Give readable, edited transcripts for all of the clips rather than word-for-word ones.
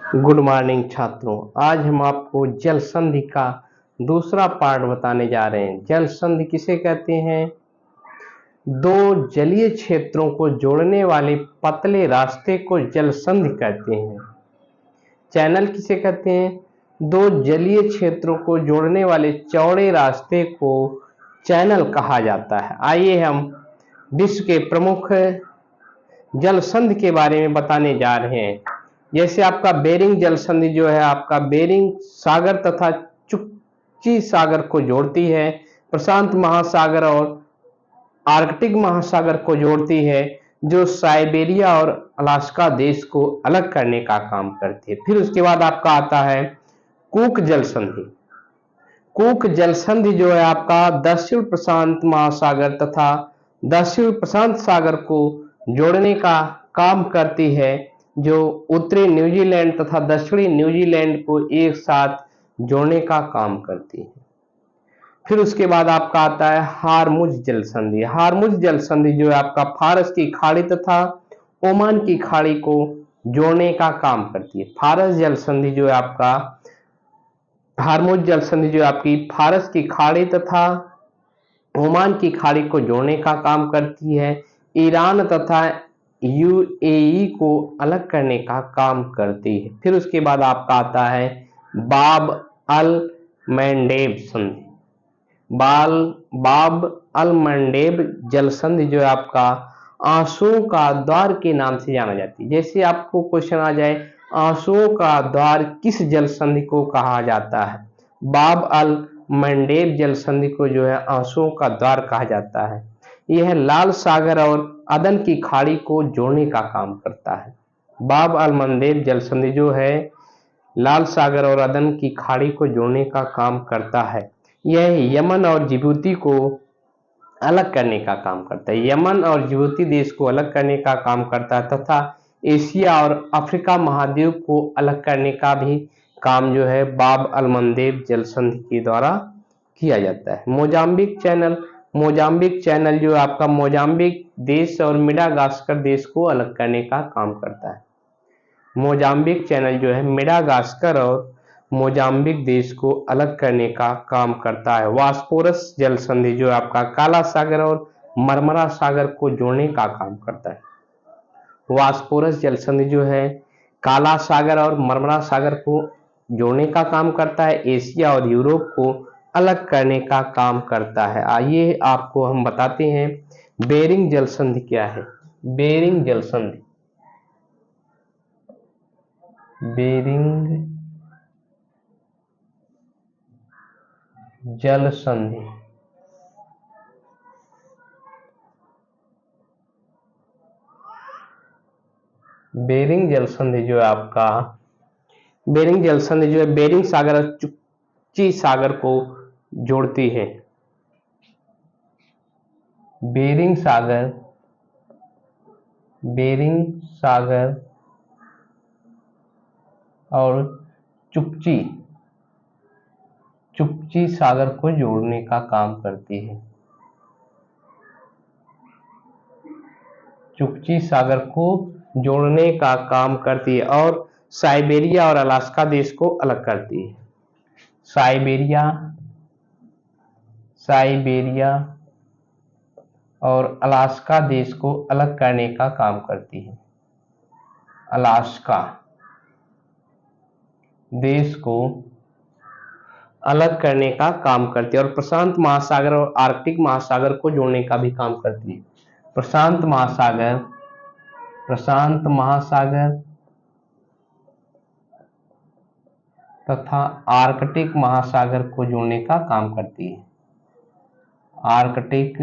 Good morning छात्रों। आज हम आपको जल संधि का दूसरा पार्ट बताने जा रहे हैं। जल संधि किसे कहते हैं? दो जलीय क्षेत्रों को जोड़ने वाले पतले रास्ते को जल संधि कहते हैं। चैनल किसे कहते हैं? दो जलीय क्षेत्रों को जोड़ने वाले चौड़े रास्ते को चैनल कहा जाता है। आइए हम विश्व के प्रमुख जल संधि के बारे में बताने जा रहे हैं। जैसे आपका बेरिंग जल संधि जो है आपका बेरिंग सागर तथा चुक्ची सागर को जोड़ती है, प्रशांत महासागर और आर्कटिक महासागर को जोड़ती है, जो साइबेरिया और अलास्का देश को अलग करने का काम करती है। फिर उसके बाद आपका आता है कूक जल संधि। कूक जल संधि जो है आपका दक्षिण प्रशांत महासागर तथा दक्षिण प्रशांत सागर को जोड़ने का काम करती है, जो उत्तरी न्यूजीलैंड तथा दक्षिणी न्यूजीलैंड को एक साथ जोड़ने का काम करती है। फिर उसके बाद आपका आता है हारमुज जल संधि। हारमुज जल संधि जो है आपका फारस की खाड़ी तथा ओमान की खाड़ी को जोड़ने का काम करती है। फारस जल संधि जो है आपका हारमुज जल संधि जो आपकी फारस की खाड़ी तथा ओमान की खाड़ी को जोड़ने का काम करती है। ईरान तथा यूएई को अलग करने का काम करती है। फिर उसके बाद आपका आता है बाब अल मैंडेब संधि। बाब अल मैंडेब जल संधि जो है आपका आंसुओं का द्वार के नाम से जाना जाती है। जैसे आपको क्वेश्चन आ जाए आंसुओं का द्वार किस जल संधि को कहा जाता है? बाब अल मैंडेब जल संधि को जो है आंसुओं का द्वार कहा जाता है। यह लाल सागर और अदन की खाड़ी को जोड़ने का काम करता है। बाब अल मंडेब जल संधि जो है लाल सागर और अदन की खाड़ी को जोड़ने का काम करता है। यह यमन और जिबूती को अलग करने का काम करता है। यमन और जिबूती देश को अलग करने का काम करता है तथा एशिया और अफ्रीका महाद्वीप को अलग करने का भी काम जो है बाब अल मंडेब जल संधि के द्वारा किया जाता है। मोजाम्बिक चैनल जो आपका मोजाम्बिक देश और मेडागास्कर देश को अलग करने का काम करता है। मोजाम्बिक चैनल जो है मेडागास्कर और मोजाम्बिक देश को अलग करने का काम करता है। वास्पोरस जल संधि जो आपका काला सागर और मरमरा सागर को जोड़ने का काम करता है। वास्पोरस जल संधि जो है काला सागर और मरमरा सागर को जोड़ने का काम करता है। एशिया और यूरोप को अलग करने का काम करता है। आइए आपको हम बताते हैं बेरिंग जल संधि क्या है। बेरिंग जल संधि, बेरिंग जल संधि बेरिंग जल संधि जो है आपका बेरिंग जल संधि जो है बेरिंग सागर और चुक्ची सागर को जोड़ती है। बेरिंग सागर और चुक्ची सागर को जोड़ने का काम करती है। चुक्ची सागर को जोड़ने का काम करती है और साइबेरिया और अलास्का देश को अलग करती है। साइबेरिया और अलास्का देश को अलग करने का काम करती है। अलास्का देश को अलग करने का काम करती है और प्रशांत महासागर और आर्कटिक महासागर को जोड़ने का भी काम करती है। प्रशांत महासागर तथा आर्कटिक महासागर को जोड़ने का काम करती है। आर्कटिक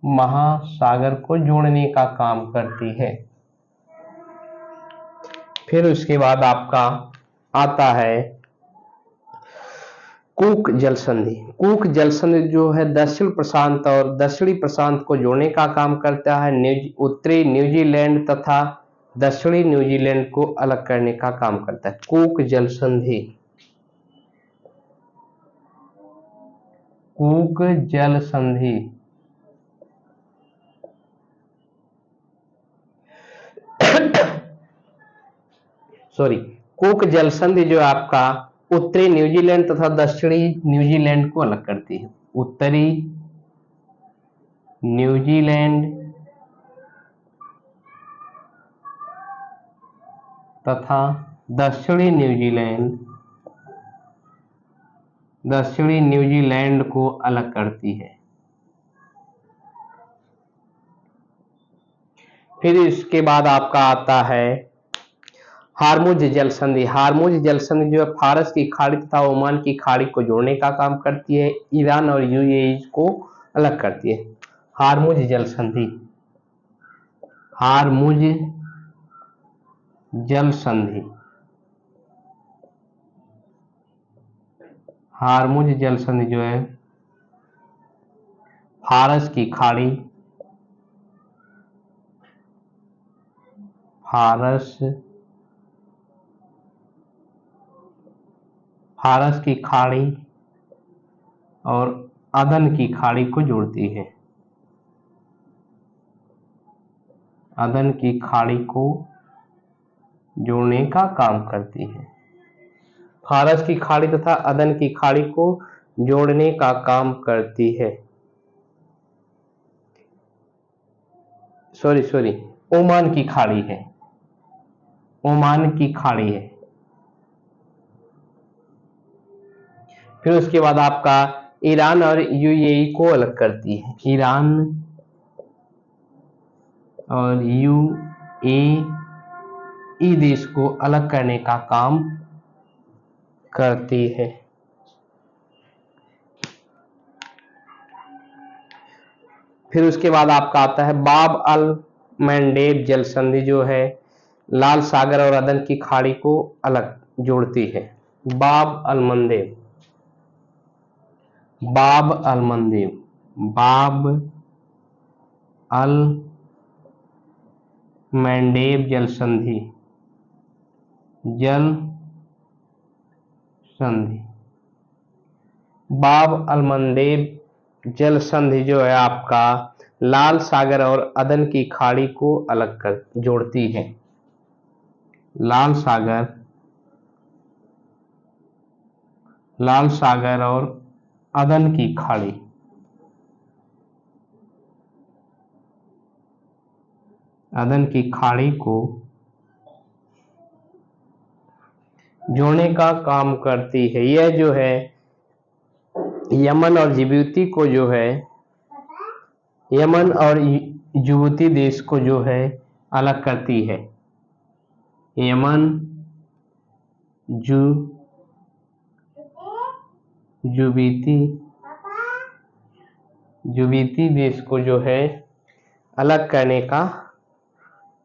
महासागर को जोड़ने का काम करती है। फिर उसके बाद आपका आता है कूक जल संधि। कूक जल संधि जो है दक्षिण प्रशांत और दक्षिणी प्रशांत को जोड़ने का काम करता है। उत्तरी न्यूजीलैंड तथा दक्षिणी न्यूजीलैंड को अलग करने का काम करता है। कूक जल संधि सॉरी, कुक जल संधि जो है आपका उत्तरी न्यूजीलैंड तथा दक्षिणी न्यूजीलैंड को अलग करती है। उत्तरी न्यूजीलैंड तथा दक्षिणी न्यूजीलैंड को अलग करती है। फिर इसके बाद आपका आता है हार्मुज जल संधि। हार्मुज जल संधि जो है फारस की खाड़ी तथा ओमान की खाड़ी को जोड़ने का काम करती है। ईरान और यूएई को अलग करती है। हार्मुज जल संधि, हार्मुज जल संधि, हार्मुज जल संधि जो है फारस की खाड़ी, फारस की खाड़ी और अदन की खाड़ी को जोड़ती है। अदन की खाड़ी को जोड़ने का काम करती है। फारस की खाड़ी तथा अदन की खाड़ी को जोड़ने का काम करती है। सॉरी, ओमान की खाड़ी है, ओमान की खाड़ी है। फिर उसके बाद आपका ईरान और यूएई को अलग करती है। ईरान और यूएई देश को अलग करने का काम करती है। फिर उसके बाद आपका आता है बाब अल मैंडेब जल संधि जो है लाल सागर और अदन की खाड़ी को अलग जोड़ती है। बाब अल मंदेब, बाब अल मंदेब, बाब अल मैंडेब जल संधि, जल संधि, बाब अल मंदेब जल संधि जो है आपका लाल सागर और अदन की खाड़ी को अलग कर जोड़ती है। लाल सागर और अदन की खाड़ी, अदन की खाड़ी को जोड़ने का काम करती है। यह जो है यमन और जिबूती को जो है, यमन और जिबूती देश को जो है अलग करती है। यमन जिबूती देश को जो है अलग करने का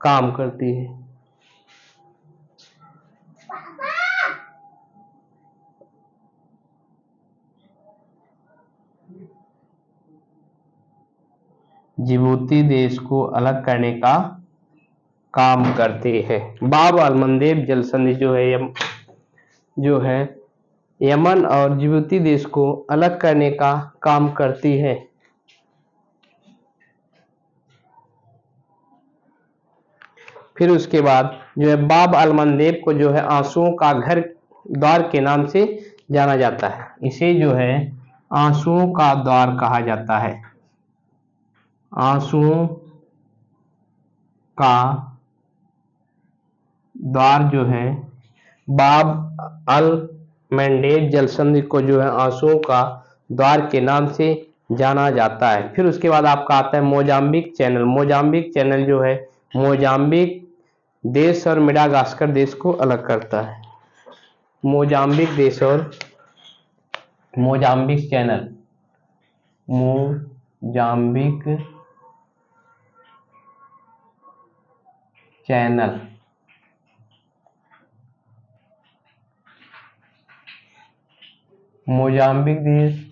काम करती है। जिबूती देश को अलग करने का काम करती है। बाब अल मंदेब जल संधि जो है यमन और जिबूती देश को अलग करने का काम करती है। फिर उसके बाद जो है बाब अल मंदेब को जो है आंसुओं का घर द्वार के नाम से जाना जाता है। इसे जो है आंसुओं का द्वार कहा जाता है। आंसुओं का द्वार जो है बाब अल मैंडेब जल संधि को जो है आंसुओं का द्वार के नाम से जाना जाता है। फिर उसके बाद आपका आता है मोजाम्बिक चैनल। मोजाम्बिक चैनल जो है मोजाम्बिक देश और मेडागास्कर देश को अलग करता है। मोजाम्बिक देश और Mozambique channel, Mozambique channel, Mozambique देश,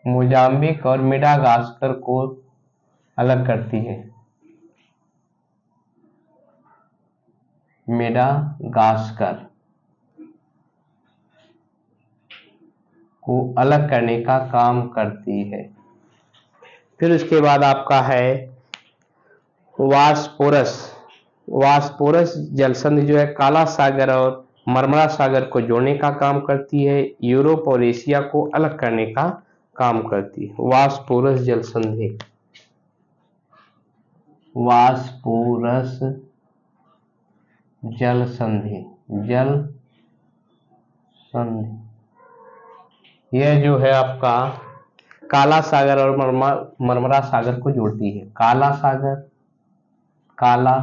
मोजाम्बिक और मेडागास्कर को अलग करती है। मेडागास्कर, को अलग करने का काम करती है। फिर उसके बाद आपका है वास्पोरस। वास्पोरस जलसंधि जो है काला सागर और मरमरा सागर को जोड़ने का काम करती है, यूरोप और एशिया को अलग करने का काम करती है। वास्पोरस जलसंधि, वास्पोरस जलसंधि, जल संधि यह जो है आपका काला सागर और मरमरा सागर को जोड़ती है। काला सागर, काला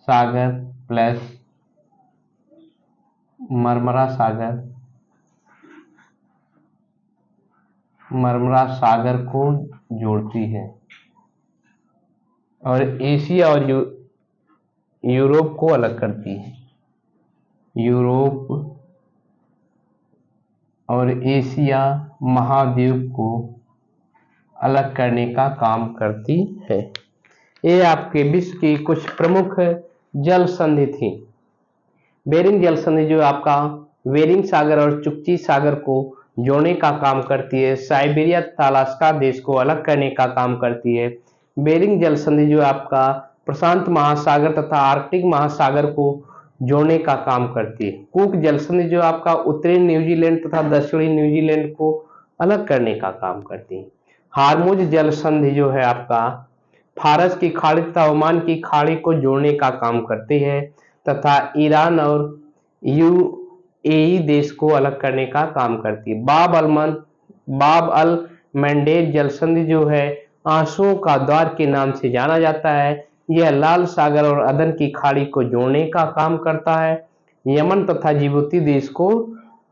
सागर प्लस मरमरा सागर, मरमरा सागर को जोड़ती है और एशिया और यूरोप को अलग करती है। यूरोप और एशिया महाद्वीप को अलग करने का काम करती है। ये आपके विश्व की कुछ प्रमुख जल संधि थी। बेरिंग जल संधि जो आपका बेरिंग सागर और चुक्ची सागर को जोड़ने का काम करती है, साइबेरिया तथा अलास्का देश को अलग करने का काम करती है। बेरिंग जल संधि जो आपका प्रशांत महासागर तथा आर्कटिक महासागर को जोड़ने का काम करती है। कुक जल संधि जो आपका उत्तरी न्यूजीलैंड तथा दक्षिणी न्यूजीलैंड को अलग करने का काम करती है। हार्मुज जल संधि जो है आपका फारस की खाड़ी तथा ओमान की खाड़ी को जोड़ने का काम करती है तथा ईरान और यूएई देश को अलग करने का काम करती है। बाब अल मंडेब जल संधि जो है आंसुओं का द्वार के नाम से जाना जाता है। यह लाल सागर और अदन की खाड़ी को जोड़ने का काम करता है, यमन तथा जिबूती देश को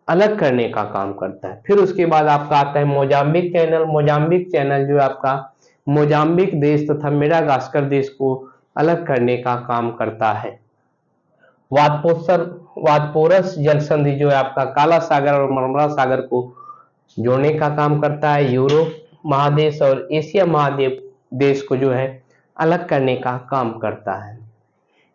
अलग करने का काम करता है। फिर उसके बाद आपका आता है मोजाम्बिक चैनल। मोजाम्बिक चैनल जो आपका मोजाम्बिक देश तथा मेडागास्कर देश को अलग करने का काम करता है। वादपोरस जल संधि जो है आपका काला सागर और मरमरा सागर को जोड़ने का काम करता है, यूरोप महादेश और एशिया महाद्वीप देश को जो है अलग करने का काम करता है।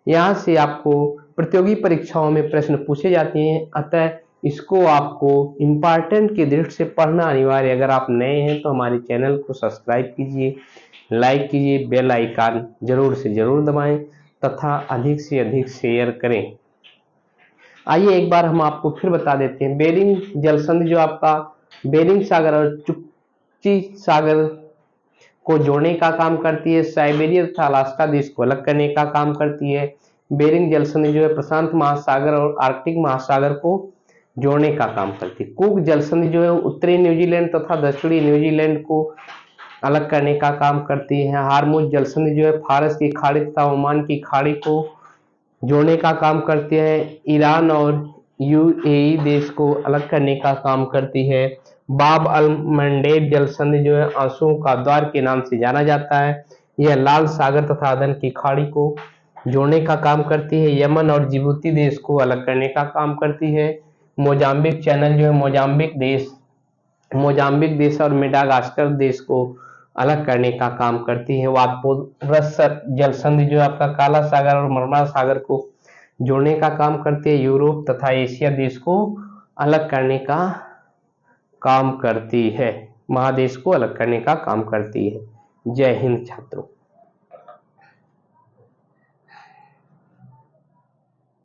यहाँ से आपको प्रतियोगी परीक्षाओं में प्रश्न पूछे जाते हैं, अतः इसको आपको इम्पोर्टेंट की दृष्टि से पढ़ना अनिवार्य। अगर आप नए हैं तो हमारे चैनल को सब्सक्राइब कीजिए, लाइक कीजिए, बेल आइकन जरूर से जरूर दबाएं तथा अधिक से अधिक शेयर करें। आइए एक बार हम आपको फिर बता देते हैं। बेरिंग जल संधि जो आपका बेरिंग सागर और चुक्ची सागर को जोड़ने का काम करती है, साइबेरिया तथा अलास्का देश को अलग करने का काम करती है। बेरिंग जल संधि जो है प्रशांत महासागर और आर्कटिक महासागर को जोड़ने का काम करती है। कुक जल संधि जो है उत्तरी न्यूजीलैंड तथा दक्षिणी न्यूजीलैंड को अलग करने का काम करती है। हार्मुज जल संधि जो है फारस की खाड़ी तथा ओमान की खाड़ी को जोड़ने का काम करती है, ईरान और यूएई देश को अलग करने का काम करती है। बाब अल मंडेब जल संधि जो है आंसुओं का द्वार के नाम से जाना जाता है। यह लाल सागर तथा अदन की खाड़ी को जोड़ने का काम करती है, यमन और जिबूती देश को अलग करने का काम करती है। मोजाम्बिक चैनल जो है मोजाम्बिक देश और मेडागास्कर देश को अलग करने का काम करती है। वादपोरस जल संधि जो आपका काला सागर और मरमरा सागर को जोड़ने का काम करती है, यूरोप तथा एशिया देश को अलग करने का काम करती है, महादेश को अलग करने का काम करती है। जय हिंद छात्रों।